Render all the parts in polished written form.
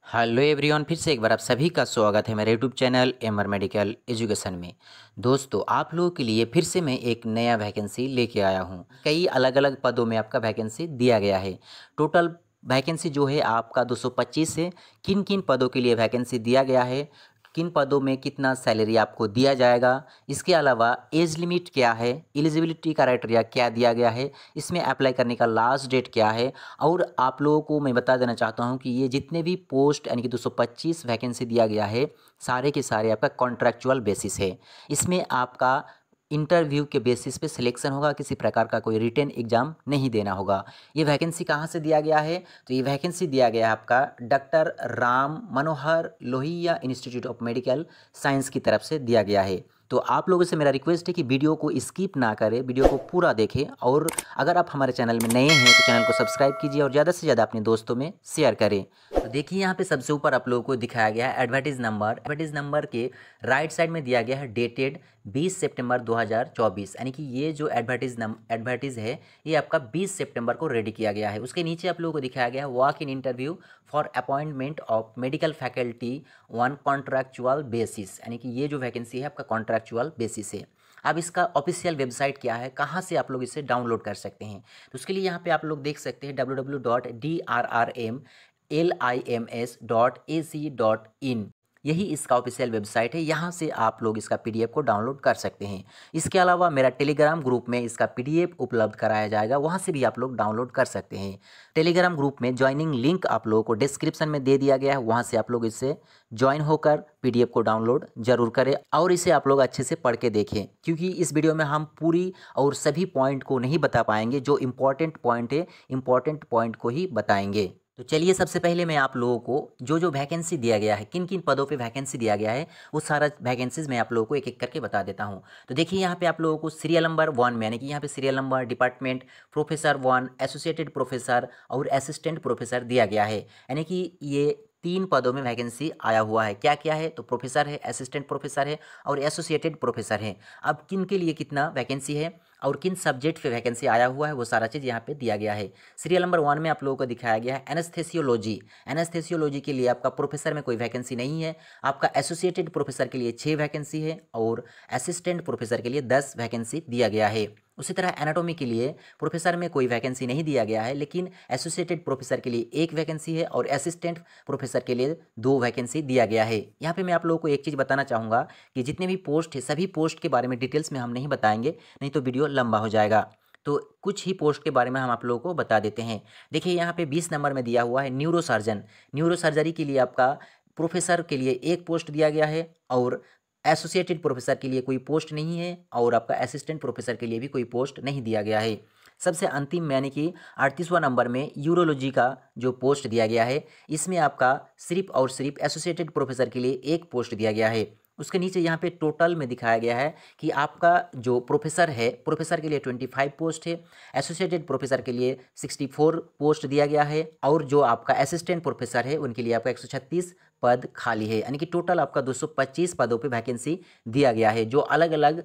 Hello everyone, फिर से एक बार आप सभी का स्वागत है मेरे YouTube channel MR medical education में। दोस्तों, आप लोगों के लिए फिर से मैं एक नया वैकेंसी लेके आया हूँ। कई अलग अलग पदों में आपका वैकेंसी दिया गया है। टोटल वैकेंसी जो है आपका 225 है। किन किन पदों के लिए वैकेंसी दिया गया है, किन पदों में कितना सैलरी आपको दिया जाएगा, इसके अलावा एज लिमिट क्या है, एलिजिबिलिटी क्राइटेरिया क्या दिया गया है, इसमें अप्लाई करने का लास्ट डेट क्या है, और आप लोगों को मैं बता देना चाहता हूं कि ये जितने भी पोस्ट यानी कि 225 वैकेंसी दिया गया है, सारे के सारे आपका कॉन्ट्रैक्चुअल बेसिस है। इसमें आपका इंटरव्यू के बेसिस पे सिलेक्शन होगा, किसी प्रकार का कोई रिटन एग्जाम नहीं देना होगा। ये वैकेंसी कहाँ से दिया गया है? तो ये वैकेंसी दिया गया है आपका doctor Ram Manohar Lohia institute of medical science की तरफ से दिया गया है। तो आप लोगों से मेरा रिक्वेस्ट है कि वीडियो को स्किप ना करें, वीडियो को पूरा देखें, और अगर आप हमारे चैनल में नए हैं तो चैनल को सब्सक्राइब कीजिए और ज़्यादा से ज़्यादा अपने दोस्तों में शेयर करें। तो देखिए, यहाँ पे सबसे ऊपर आप लोगों को दिखाया गया है एडवर्टीज़ नंबर। एडवर्टीज़ नंबर के राइट साइड में दिया गया है डेटेड 20 सितंबर 2024, यानी कि ये जो एडवर्टीज़ है ये आपका 20 सितंबर को रेडी किया गया है। उसके नीचे आप लोगों को दिखाया गया है walk in interview for appointment of medical faculty on contractual basis, यानी कि ये जो वैकेंसी है आपका कॉन्ट्रैक्चुअल बेसिस है। अब इसका ऑफिशियल वेबसाइट क्या है, कहाँ से आप लोग इसे डाउनलोड कर सकते हैं? तो उसके लिए यहाँ पे आप लोग देख सकते हैं www.drrms.lims.ac.in, यही इसका ऑफिशियल वेबसाइट है। यहाँ से आप लोग इसका पीडीएफ को डाउनलोड कर सकते हैं। इसके अलावा मेरा टेलीग्राम ग्रुप में इसका पीडीएफ उपलब्ध कराया जाएगा, वहाँ से भी आप लोग डाउनलोड कर सकते हैं। टेलीग्राम ग्रुप में ज्वाइनिंग लिंक आप लोगों को डिस्क्रिप्शन में दे दिया गया है, वहाँ से आप लोग इससे ज्वाइन होकर पीडीएफ को डाउनलोड जरूर करें और इसे आप लोग अच्छे से पढ़ के देखें, क्योंकि इस वीडियो में हम पूरी और सभी पॉइंट को नहीं बता पाएंगे। जो इम्पोर्टेंट पॉइंट है, इम्पोर्टेंट पॉइंट को ही बताएंगे। तो चलिए, सबसे पहले मैं आप लोगों को जो वैकेंसी दिया गया है, किन किन पदों पे वैकेंसी दिया गया है, वो सारा वैकेंसीज मैं आप लोगों को एक एक करके बता देता हूँ। तो देखिए, यहाँ पे आप लोगों को सीरियल नंबर 1 में, यानी कि यहाँ पे serial number, department, professor 1, associated professor और असिस्टेंट प्रोफेसर दिया गया है। यानी कि ये 3 पदों में वैकेंसी आया हुआ है। क्या क्या है? तो प्रोफेसर है, असिस्टेंट प्रोफेसर है और एसोसिएटेड प्रोफेसर है। अब किन के लिए कितना वैकेंसी है और किन सब्जेक्ट पे वैकेंसी आया हुआ है, वो सारा चीज़ यहाँ पे दिया गया है। सीरियल नंबर 1 में आप लोगों को दिखाया गया है एनेस्थेसियोलॉजी। एनेस्थेसियोलॉजी के लिए आपका प्रोफेसर में कोई वैकेंसी नहीं है। आपका एसोसिएटेड प्रोफेसर के लिए 6 वैकेंसी है और असिस्टेंट प्रोफेसर के लिए 10 वैकेंसी दिया गया है। उसी तरह एनाटॉमी के लिए प्रोफेसर में कोई वैकेंसी नहीं दिया गया है, लेकिन एसोसिएटेड प्रोफेसर के लिए 1 वैकेंसी है और असिस्टेंट प्रोफेसर के लिए 2 वैकेंसी दिया गया है। यहाँ पे मैं आप लोगों को एक चीज़ बताना चाहूँगा कि जितने भी पोस्ट है, सभी पोस्ट के बारे में डिटेल्स में हम नहीं बताएंगे, नहीं तो वीडियो लंबा हो जाएगा। तो कुछ ही पोस्ट के बारे में हम आप लोगों को बता देते हैं। देखिए, यहाँ पे 20 नंबर में दिया हुआ है न्यूरो सर्जन। न्यूरो सर्जरी के लिए आपका प्रोफेसर के लिए 1 पोस्ट दिया गया है और एसोसिएटेड प्रोफेसर के लिए कोई पोस्ट नहीं है और आपका असिस्टेंट प्रोफेसर के लिए भी कोई पोस्ट नहीं दिया गया है। सबसे अंतिम यानी कि 38वां नंबर में यूरोलॉजी का जो पोस्ट दिया गया है, इसमें आपका सिर्फ और सिर्फ एसोसिएटेड प्रोफेसर के लिए 1 पोस्ट दिया गया है। उसके नीचे यहाँ पे टोटल में दिखाया गया है कि आपका जो प्रोफेसर है, प्रोफेसर के लिए 25 पोस्ट है, एसोसिएटेड प्रोफेसर के लिए 64 पोस्ट दिया गया है और जो आपका असिस्टेंट प्रोफेसर है उनके लिए आपका 136 पद खाली है। यानी कि टोटल आपका 225 पदों पे वैकेंसी दिया गया है, जो अलग अलग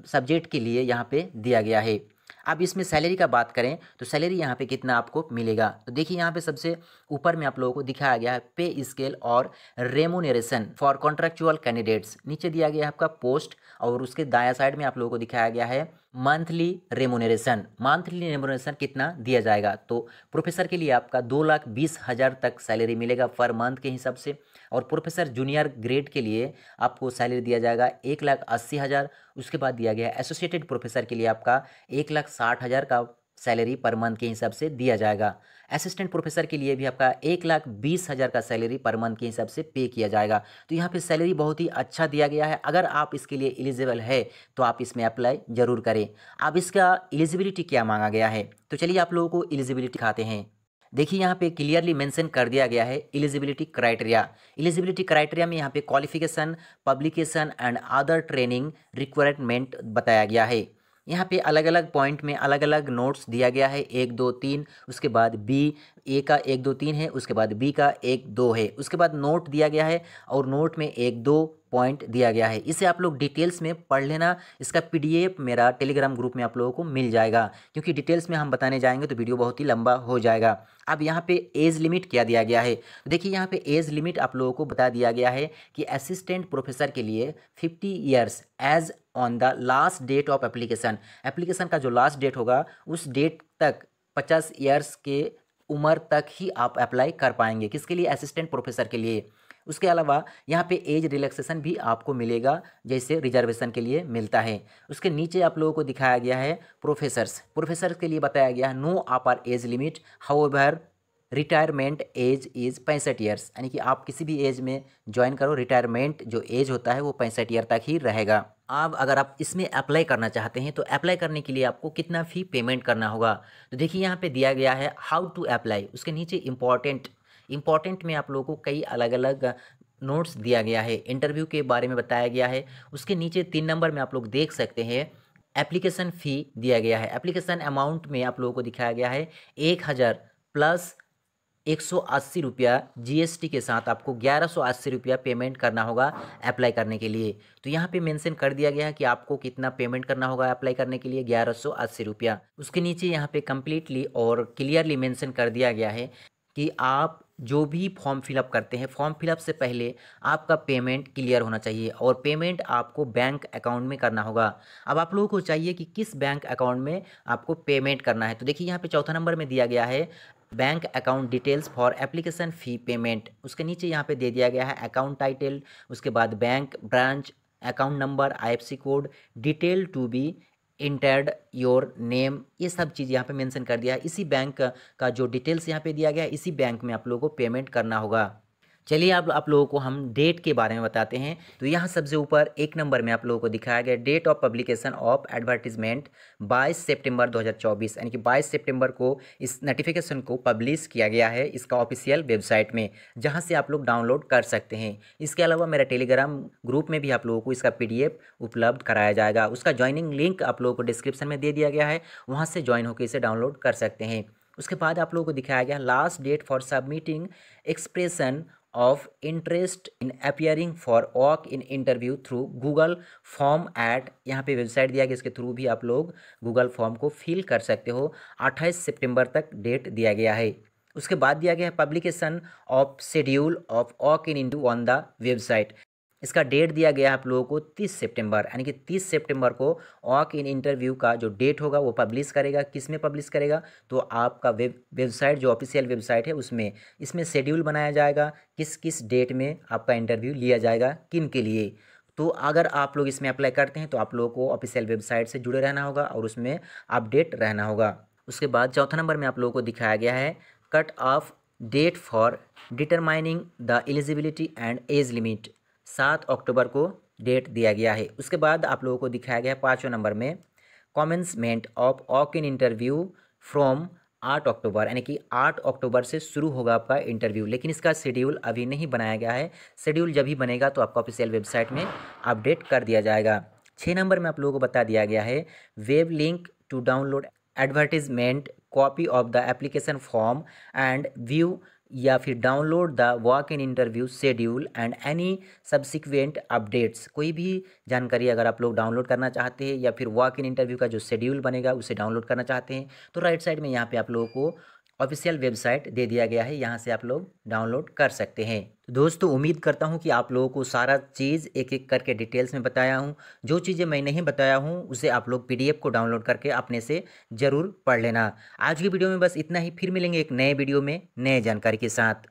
सब्जेक्ट के लिए यहाँ पे दिया गया है। अब इसमें सैलरी का बात करें तो सैलरी यहाँ पे कितना आपको मिलेगा, तो देखिए यहाँ पे सबसे ऊपर में आप लोगों को दिखाया गया है पे स्केल और रेमुनेरेशन फॉर कॉन्ट्रैक्चुअल कैंडिडेट्स। नीचे दिया गया है आपका पोस्ट और उसके दायां साइड में आप लोगों को दिखाया गया है मंथली रेमुनेरेशन। मंथली रेमुनेरेशन कितना दिया जाएगा, तो प्रोफेसर के लिए आपका 2,20,000 तक सैलरी मिलेगा पर मंथ के हिसाब से, और प्रोफेसर जूनियर ग्रेड के लिए आपको सैलरी दिया जाएगा 1,80,000। उसके बाद दिया गया है एसोसिएटेड प्रोफेसर के लिए आपका 1,60,000 का सैलरी पर मंथ के हिसाब से दिया जाएगा। असिस्टेंट प्रोफेसर के लिए भी आपका 1,20,000 का सैलरी पर मंथ के हिसाब से पे किया जाएगा। तो यहाँ पे सैलरी बहुत ही अच्छा दिया गया है। अगर आप इसके लिए एलिजिबल है तो आप इसमें अप्लाई जरूर करें। अब इसका एलिजिबिलिटी क्या मांगा गया है, तो चलिए आप लोगों को एलिजिबिलिटी दिखाते हैं। देखिए, यहाँ पे क्लियरली मेंशन कर दिया गया है एलिजिबिलिटी क्राइटेरिया। एलिजिबिलिटी क्राइटेरिया में यहाँ पे qualification, publication and other training requirement बताया गया है। यहाँ पे अलग अलग पॉइंट में अलग अलग नोट्स दिया गया है, 1, 2, 3। उसके बाद बी ए का 1 2 3 है, उसके बाद बी का 1 2 है, उसके बाद नोट दिया गया है और नोट में 1 2 पॉइंट दिया गया है। इसे आप लोग डिटेल्स में पढ़ लेना। इसका पीडीएफ मेरा टेलीग्राम ग्रुप में आप लोगों को मिल जाएगा, क्योंकि डिटेल्स में हम बताने जाएंगे तो वीडियो बहुत ही लंबा हो जाएगा। अब यहाँ पे एज लिमिट क्या दिया गया है, तो देखिए यहाँ पे एज लिमिट आप लोगों को बता दिया गया है कि असिस्टेंट प्रोफेसर के लिए 50 years age on the last date of application. Application का जो लास्ट डेट होगा उस डेट तक 50 ईयर्स के उम्र तक ही आप अप्लाई कर पाएंगे। किसके लिए? असिस्टेंट प्रोफेसर के लिए। उसके अलावा यहाँ पे एज रिलैक्सेशन भी आपको मिलेगा, जैसे रिजर्वेशन के लिए मिलता है। उसके नीचे आप लोगों को दिखाया गया है प्रोफेसर्स के लिए बताया गया है no upper age limit, however retirement age is 65 years, यानी कि आप किसी भी एज में ज्वाइन करो, रिटायरमेंट जो एज होता है वो 65 ईयर तक ही रहेगा। अब अगर आप इसमें अप्लाई करना चाहते हैं तो अप्लाई करने के लिए आपको कितना फ़ी पेमेंट करना होगा, तो देखिए यहाँ पे दिया गया है हाउ टू अप्लाई। उसके नीचे इम्पॉर्टेंट में आप लोगों को कई अलग अलग नोट्स दिया गया है, इंटरव्यू के बारे में बताया गया है। उसके नीचे 3 नंबर में आप लोग देख सकते हैं एप्लीकेशन फ़ी दिया गया है। एप्लीकेशन अमाउंट में आप लोगों को दिखाया गया है 1000 प्लस 180 रुपया जीएसटी के साथ आपको 1180 रुपया पेमेंट करना होगा अप्लाई करने के लिए। तो यहाँ पे मेंशन कर दिया गया है कि आपको कितना पेमेंट करना होगा अप्लाई करने के लिए, 1180 रुपया। उसके नीचे यहाँ पे कम्प्लीटली और क्लियरली मेंशन कर दिया गया है कि आप जो भी फॉर्म फिलअप करते हैं, फॉर्म फिलअप से पहले आपका पेमेंट क्लियर होना चाहिए और पेमेंट आपको बैंक अकाउंट में करना होगा। अब आप लोगों को चाहिए कि किस बैंक अकाउंट में आपको पेमेंट करना है, तो देखिए यहाँ पे चौथा नंबर में दिया गया है bank account details for application fee payment. उसके नीचे यहाँ पे दे दिया गया है अकाउंट टाइटल, उसके बाद bank, branch, account number, IFSC code, detail to be entered your name, ये सब चीज़ यहाँ पे मेंशन कर दिया है। इसी बैंक का जो डिटेल्स यहाँ पे दिया गया है, इसी बैंक में आप लोगों को पेमेंट करना होगा। चलिए आप लोगों को हम डेट के बारे में बताते हैं। तो यहाँ सबसे ऊपर 1 नंबर में आप लोगों को दिखाया गया date of publication of advertisement 22 सितंबर 2024, यानी कि 22 सितंबर को इस नोटिफिकेशन को पब्लिश किया गया है इसका ऑफिशियल वेबसाइट में, जहाँ से आप लोग डाउनलोड कर सकते हैं। इसके अलावा मेरा टेलीग्राम ग्रुप में भी आप लोगों को इसका PDF उपलब्ध कराया जाएगा। उसका ज्वाइनिंग लिंक आप लोगों को डिस्क्रिप्शन में दे दिया गया है, वहाँ से ज्वाइन होकर इसे डाउनलोड कर सकते हैं। उसके बाद आप लोगों को दिखाया गया last date for submitting expression of interest in appearing for walk in interview through Google form at, यहाँ पे वेबसाइट दिया गया, इसके थ्रू भी आप लोग गूगल फॉर्म को फिल कर सकते हो। 28 सितंबर तक डेट दिया गया है। उसके बाद दिया गया है publication of schedule of walk in interview on the website. इसका डेट दिया गया है आप लोगों को 30 सितंबर, यानी कि 30 सितंबर को वॉक इन इंटरव्यू का जो डेट होगा वो पब्लिश करेगा। किस में पब्लिश करेगा? तो आपका वेबसाइट जो ऑफिशियल वेबसाइट है उसमें, इसमें शेड्यूल बनाया जाएगा किस किस डेट में आपका इंटरव्यू लिया जाएगा, किन के लिए। तो अगर आप लोग इसमें अप्लाई करते हैं तो आप लोगों को ऑफिशियल वेबसाइट से जुड़े रहना होगा और उसमें अपडेट रहना होगा। उसके बाद चौथा नंबर में आप लोगों को दिखाया गया है cut off date for determining the eligibility and age limit, 7 अक्टूबर को डेट दिया गया है। उसके बाद आप लोगों को दिखाया गया है 5वें नंबर में कॉमेंसमेंट of walk in interview from 8 अक्टूबर, यानी कि 8 अक्टूबर से शुरू होगा आपका इंटरव्यू, लेकिन इसका शेड्यूल अभी नहीं बनाया गया है। शेड्यूल जब भी बनेगा तो आपका ऑफिशियल वेबसाइट में अपडेट कर दिया जाएगा। 6 नंबर में आप लोगों को बता दिया गया है web link to download advertisement copy of the application form and view या फिर download the walk in interview schedule and any subsequent updates. कोई भी जानकारी अगर आप लोग डाउनलोड करना चाहते हैं या फिर वॉक इन इंटरव्यू का जो शेड्यूल बनेगा उसे डाउनलोड करना चाहते हैं तो राइट साइड में यहाँ पे आप लोगों को ऑफिशियल वेबसाइट दे दिया गया है, यहाँ से आप लोग डाउनलोड कर सकते हैं। तो दोस्तों उम्मीद करता हूँ कि आप लोगों को सारा चीज़ एक एक करके डिटेल्स में बताया हूँ। जो चीज़ें मैं नहीं बताया हूँ उसे आप लोग PDF को डाउनलोड करके अपने से ज़रूर पढ़ लेना। आज की वीडियो में बस इतना ही, फिर मिलेंगे एक नए वीडियो में नए जानकारी के साथ।